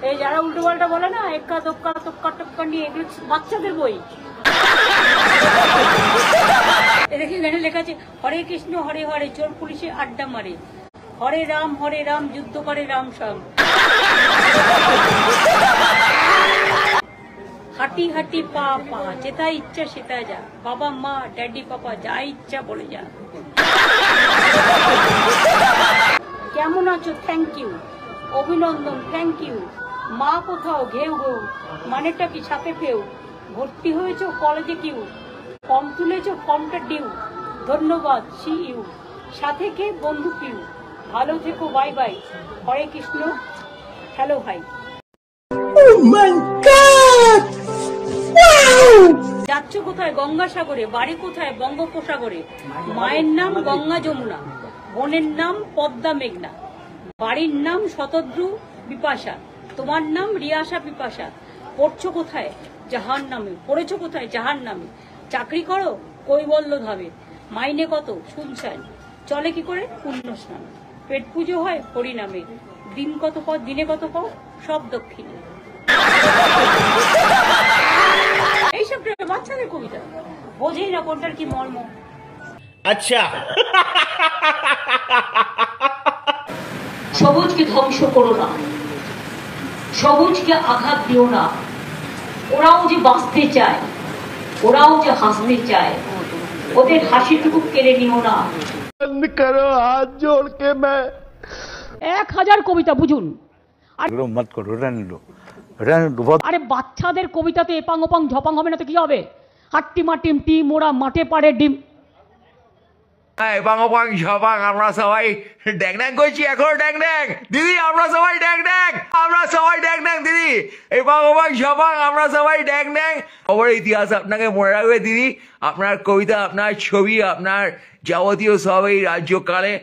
এই যারা উল্টো পাল্টা বলে না এক্কা দোক্কা তোক্কা টোক্কা নিয়ে, এগুলো বাচ্চাদের বই। দেখি এখানে লেখা আছে হরে কৃষ্ণ হরে হরে চোর পুলিশে আড্ডা মারে, হরে রাম যুদ্ধ করে রাম শ্যাম। হাঁটি হাঁটি পা পা যেটা ইচ্ছা সেটা যা, বাবা মা ড্যাডি পাপা যা ইচ্ছা বলে যা। কেমন আছো থ্যাংক ইউ, অভিনন্দন থ্যাংক ইউ, মা কোথাও ঘেউ ঘেউ, মানেটা কি সাথে পেউ, ভর্তি হয়েছ কলেজে কিউ, ফর্ম তুলেছ ফর্মটা ডিউ, ধন্যবাদ সি ইউ, সাথে কে বন্ধু কিউ, ভালো থেকো বাই বাই, হরে কৃষ্ণ হ্যালো ভাই। যাচ্ছ কোথায় গঙ্গাসাগরে, বাড়ি কোথায় বঙ্গোপসাগরে, মায়ের নাম গঙ্গা যমুনা, বোনের নাম পদ্মা মেঘনা, বাড়ির নাম শতদ্রু বিপাশা, তোমার নাম রিয়াসা পিপাসা, পড়ছো কোথায় জাহান নামে, পড়েছো কোথায় জাহান নামে, চাকরি করো কৈবল্য ধামে, মাইনে কত শুনছেন, চলে কি করে পুণ্য স্নান, পেট পুজো হয় হরি নামে, দিন কত পর দিনে কত পর সব দক্ষিণে। এইসব বাচ্চাদের কবিতা বোঝেই না কোনটার কি মর্ম। আচ্ছা, সবুজকে ধ্বংস করো না, সবুজকে আঘাত দিও না, ওরাও যে বাঁচতে চায়, ওরাও যে হাসতে চায়, ওদের হাসিটুকু কেড়ে নিও না। বন্ধ করো হাত জোড় কে मैं 1000 কবিতা বুঝুন। मत करो, रहने दो। আরে বাচ্চাদের কবিতাতে এপাং ওপাং ঝপাং হবে না তো কি হবে? হাট্টি মাটিম টিম ওরা মাঠে পাড়ে ডিম। বাং ঝপাং আমরা সবাই ড্যাং ড্যাং করছি, এখন ড্যাং ড্যাং দিদি, আমরা সবাই ড্যাং ড্যাং, আমরা সবাই ড্যাং ড্যাং দিদি, এই বাং ঝপাং আমরা সবাই ড্যাং ড্যাং। খবর ইতিহাস আপনাকে মনে রাখবে দিদি, আপনার কবিতা, আপনার ছবি, আপনার যাবতীয় সব এই রাজ্যকালে